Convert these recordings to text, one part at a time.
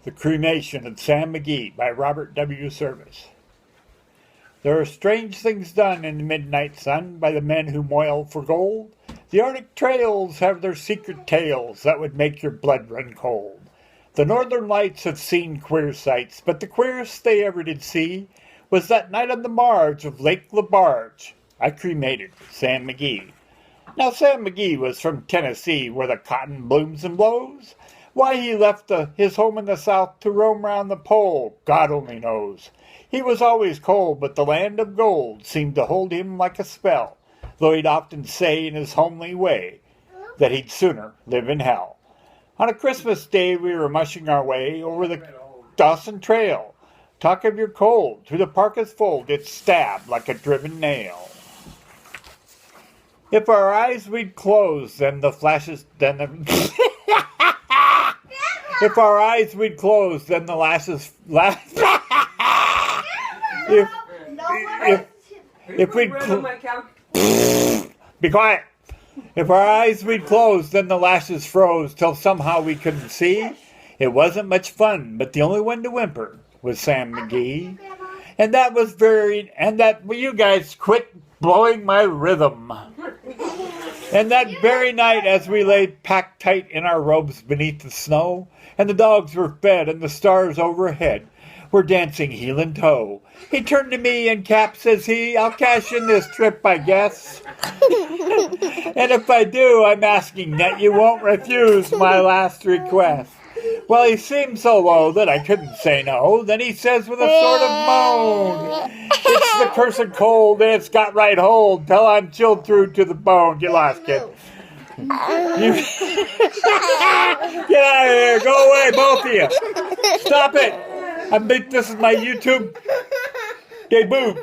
The Cremation of Sam McGee by Robert W. Service. There are strange things done in the midnight sun by the men who moil for gold. The Arctic trails have their secret tales that would make your blood run cold. The northern lights have seen queer sights, but the queerest they ever did see was that night on the marge of Lake LaBarge. I cremated Sam McGee. Now Sam McGee was from Tennessee, where the cotton blooms and blows. Why he left his home in the South to roam round the pole, God only knows. He was always cold, but the land of gold seemed to hold him like a spell, though he'd often say in his homely way that he'd sooner live in hell. On a Christmas day we were mushing our way over the Dawson Trail. Talk of your cold, through the parka's fold it stabbed like a driven nail. If our eyes we'd close, then the flashes, If our eyes we'd close, then the lashes. If we'd be quiet. If our eyes we'd close, then the lashes froze till somehow we couldn't see. It wasn't much fun, but the only one to whimper was Sam McGee. You guys quit blowing my rhythm. And that very night, as we lay packed tight in our robes beneath the snow, and the dogs were fed and the stars overhead were dancing heel and toe, he turned to me and Cap, says he, I'll cash in this trip, I guess. And if I do, I'm asking that you won't refuse my last request. Well, he seemed so low that I couldn't say no. Then he says with a sort of moan, it's the cursed cold and it's got right hold till I'm chilled through to the bone. Get lost, kid. Get out of here. Go away, both of you. Stop it. This is my YouTube debut.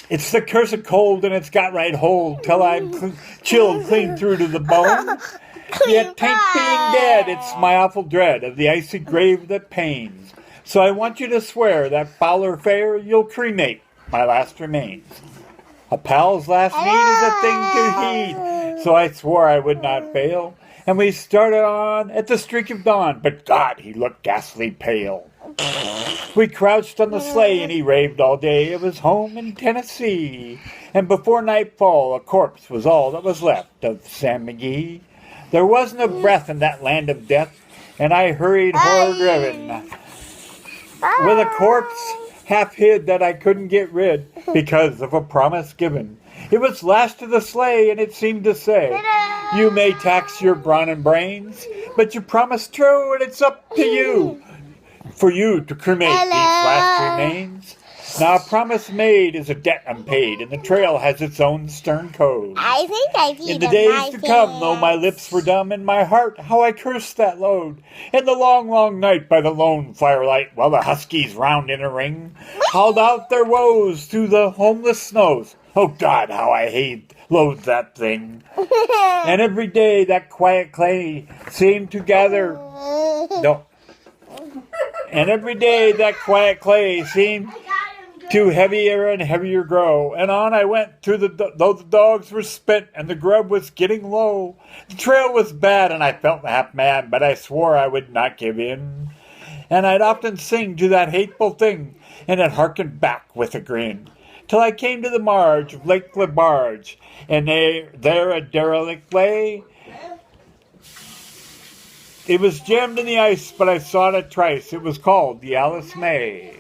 It's the cursed cold and it's got right hold till I'm chilled clean through to the bone. Yet tain't being dead, it's my awful dread of the icy grave that pains. So I want you to swear that foul or fair, you'll cremate my last remains. A pal's last need is a thing to heed, so I swore I would not fail. And we started on at the streak of dawn, but God, he looked ghastly pale. We crouched on the sleigh and he raved all day of his home in Tennessee. And before nightfall, a corpse was all that was left of Sam McGee. There wasn't a breath in that land of death, and I hurried horror-driven, with a corpse half hid that I couldn't get rid because of a promise given. It was lashed to the sleigh, and it seemed to say, you may tax your brawn and brains, but you promised true, and it's up to you, for you to cremate these last remains. Now, a promise made is a debt unpaid, and the trail has its own stern code. In the days to come, though my lips were dumb, and my heart, how I cursed that load. In the long, long night by the lone firelight, while the huskies round in a ring howled out their woes through the homeless snows. Oh, God, how I loathed that thing. And every day that quiet clay seemed to gather... No. And every day that quiet clay seemed to heavier and heavier grow, and on I went though the dogs were spent and the grub was getting low. The trail was bad and I felt half mad, but I swore I would not give in. And I'd often sing to that hateful thing, and it hearkened back with a grin, till I came to the marge of Lake LaBarge, and there a derelict lay. It was jammed in the ice, but I saw it a trice. It was called the Alice May.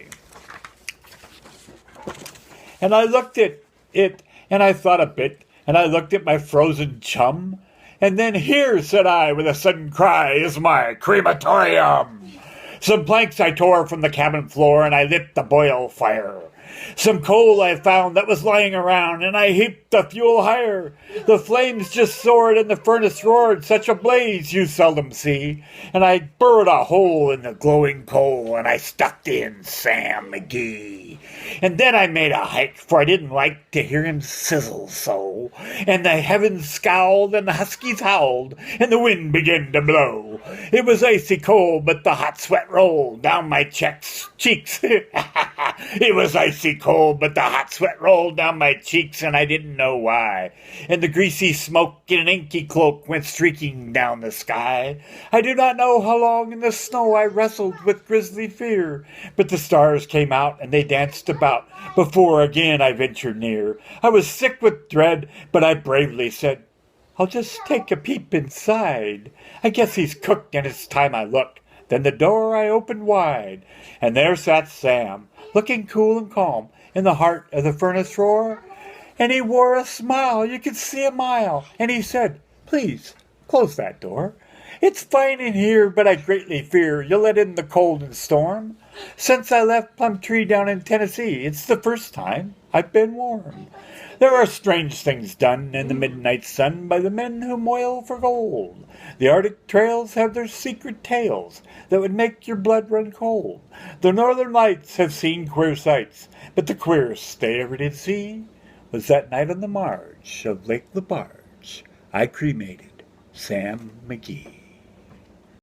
And I looked at it, and I thought a bit, and I looked at my frozen chum. And then here, said I, with a sudden cry, is my crematorium. Some planks I tore from the cabin floor, and I lit the boil fire. Some coal I found that was lying around, and I heaped the fuel higher. The flames just soared, and the furnace roared, such a blaze you seldom see. And I burrowed a hole in the glowing coal, and I stuck in Sam McGee. And then I made a hike, for I didn't like to hear him sizzle so. And the heavens scowled, and the huskies howled, and the wind began to blow. It was icy cold, but the hot sweat rolled down my cheeks. It was icy cold, but the hot sweat rolled down my cheeks, and I didn't know why. And the greasy smoke in an inky cloak went streaking down the sky. I do not know how long in the snow I wrestled with grisly fear, but the stars came out and they danced about before again I ventured near. I was sick with dread, but I bravely said, I'll just take a peep inside. I guess he's cooked and it's time I looked. Then the door I opened wide, and there sat Sam, looking cool and calm in the heart of the furnace roar. And he wore a smile, you could see a mile, and he said, please, close that door. It's fine in here, but I greatly fear you'll let in the cold and storm. Since I left Plumtree down in Tennessee, it's the first time I've been warm. There are strange things done in the midnight sun by the men who moil for gold. The Arctic trails have their secret tales that would make your blood run cold. The northern lights have seen queer sights, but the queerest they ever did see was that night on the marge of Lake Lebarge I cremated Sam McGee.